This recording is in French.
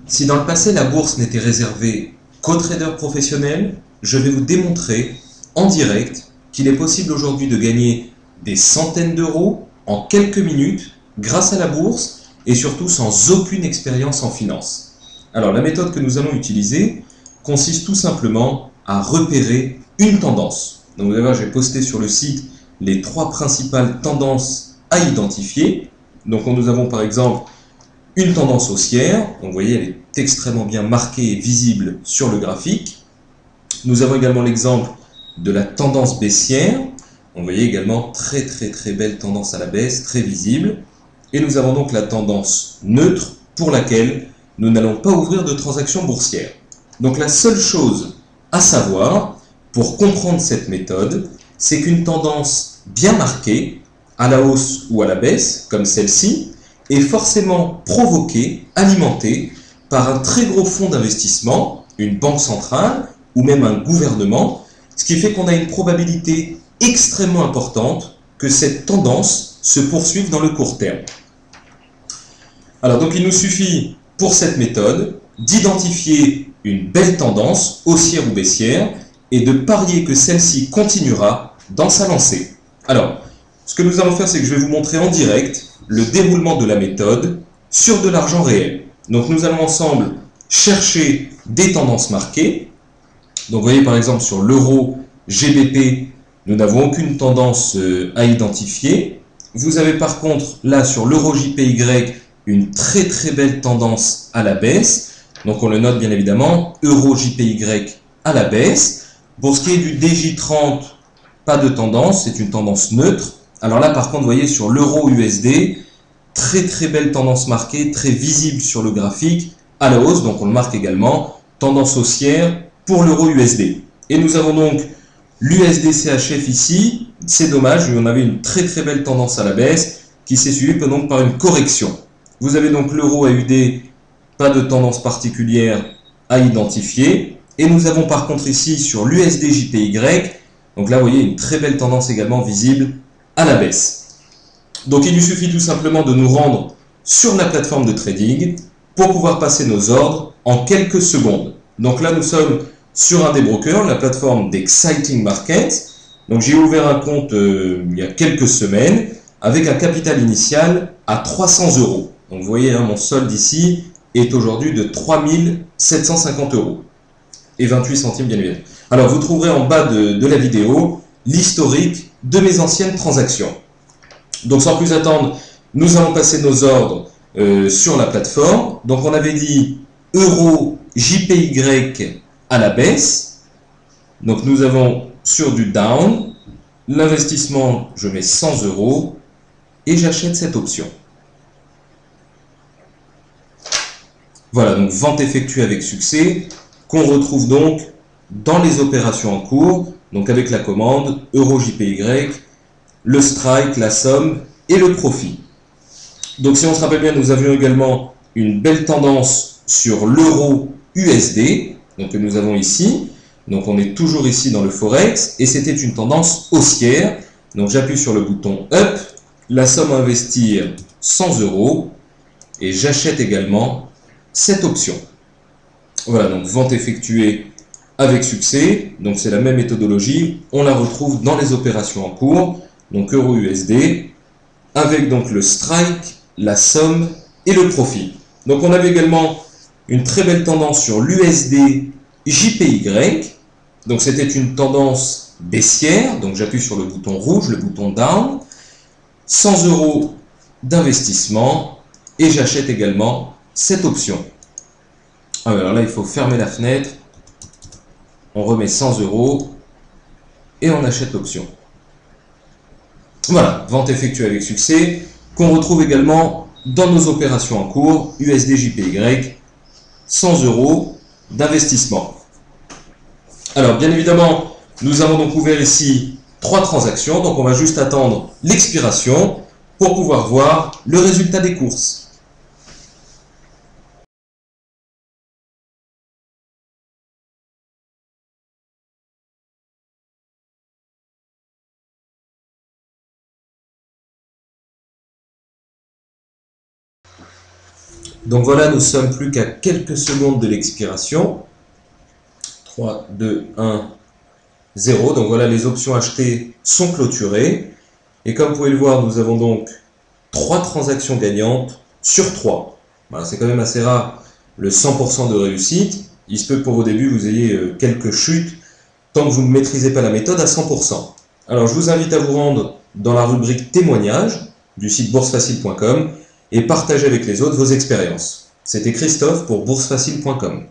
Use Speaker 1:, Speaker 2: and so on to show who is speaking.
Speaker 1: Si dans le passé la bourse n'était réservée qu'aux traders professionnels, je vais vous démontrer en direct qu'il est possible aujourd'hui de gagner des centaines d'euros en quelques minutes grâce à la bourse et surtout sans aucune expérience en finance. Alors la méthode que nous allons utiliser consiste tout simplement à repérer une tendance. Donc vous allez voir, j'ai posté sur le site les 3 principales tendances à identifier. Donc nous avons par exemple une tendance haussière, donc vous voyez elle est extrêmement bien marquée et visible sur le graphique. Nous avons également l'exemple de la tendance baissière, vous voyez également très belle tendance à la baisse, très visible. Et nous avons donc la tendance neutre pour laquelle nous n'allons pas ouvrir de transactions boursières. Donc la seule chose à savoir pour comprendre cette méthode, c'est qu'une tendance bien marquée, à la hausse ou à la baisse, comme celle-ci, est forcément provoquée, alimentée par un très gros fonds d'investissement, une banque centrale ou même un gouvernement, ce qui fait qu'on a une probabilité extrêmement importante que cette tendance se poursuive dans le court terme. Alors donc il nous suffit pour cette méthode d'identifier une belle tendance haussière ou baissière et de parier que celle-ci continuera dans sa lancée. Alors, ce que nous allons faire, c'est que je vais vous montrer en direct le déroulement de la méthode sur de l'argent réel. Donc nous allons ensemble chercher des tendances marquées. Donc vous voyez par exemple sur l'euro GBP, nous n'avons aucune tendance à identifier. Vous avez par contre là sur l'euro JPY une très belle tendance à la baisse. Donc on le note bien évidemment, euro JPY à la baisse. Pour ce qui est du DJ30, pas de tendance, c'est une tendance neutre. Alors là par contre, vous voyez sur l'euro USD, très belle tendance marquée, très visible sur le graphique, à la hausse, donc on le marque également, tendance haussière pour l'euro USD. Et nous avons donc l'USD CHF ici, c'est dommage, on avait une très belle tendance à la baisse qui s'est suivie donc par une correction. Vous avez donc l'euro AUD, pas de tendance particulière à identifier. Et nous avons par contre ici sur l'USD JPY, donc là vous voyez une très belle tendance également visible à la baisse. Donc il nous suffit tout simplement de nous rendre sur la plateforme de trading pour pouvoir passer nos ordres en quelques secondes. Donc là nous sommes sur un des brokers, la plateforme d'Exciting Markets. Donc j'ai ouvert un compte il y a quelques semaines avec un capital initial à 300 euros. Donc vous voyez, mon solde ici est aujourd'hui de 3 750 euros et 28 centimes bien évidemment. Alors vous trouverez en bas de la vidéo l'historique de mes anciennes transactions. Donc sans plus attendre, nous allons passer nos ordres sur la plateforme. Donc on avait dit euro JPY à la baisse. Donc nous avons sur du down, l'investissement, je mets 100 euros et j'achète cette option. Voilà, donc vente effectuée avec succès, qu'on retrouve donc dans les opérations en cours, donc avec la commande euro JPY, le strike, la somme et le profit. Donc si on se rappelle bien, nous avions également une belle tendance sur l'euro USD, donc que nous avons ici. Donc on est toujours ici dans le Forex, et c'était une tendance haussière. Donc j'appuie sur le bouton Up, la somme à investir 100 euros, et j'achète également cette option. Voilà, donc vente effectuée avec succès, donc c'est la même méthodologie, on la retrouve dans les opérations en cours, donc euro USD, avec donc le strike, la somme et le profit. Donc on avait également une très belle tendance sur l'USD JPY, donc c'était une tendance baissière, donc j'appuie sur le bouton rouge, le bouton down, 100 euros d'investissement, et j'achète également cette option. Alors là il faut fermer la fenêtre, on remet 100 euros et on achète l'option. Voilà, vente effectuée avec succès, qu'on retrouve également dans nos opérations en cours, USD JPY, 100 euros d'investissement. Alors, bien évidemment, nous avons donc ouvert ici 3 transactions, donc on va juste attendre l'expiration pour pouvoir voir le résultat des courses. Donc voilà, nous sommes plus qu'à quelques secondes de l'expiration. 3, 2, 1, 0. Donc voilà, les options achetées sont clôturées. Et comme vous pouvez le voir, nous avons donc 3 transactions gagnantes sur 3. Voilà, c'est quand même assez rare le 100% de réussite. Il se peut que pour vos débuts, vous ayez quelques chutes tant que vous ne maîtrisez pas la méthode à 100%. Alors je vous invite à vous rendre dans la rubrique témoignages du site boursefacile.com et partager avec les autres vos expériences. C'était Christophe pour boursefacile.com.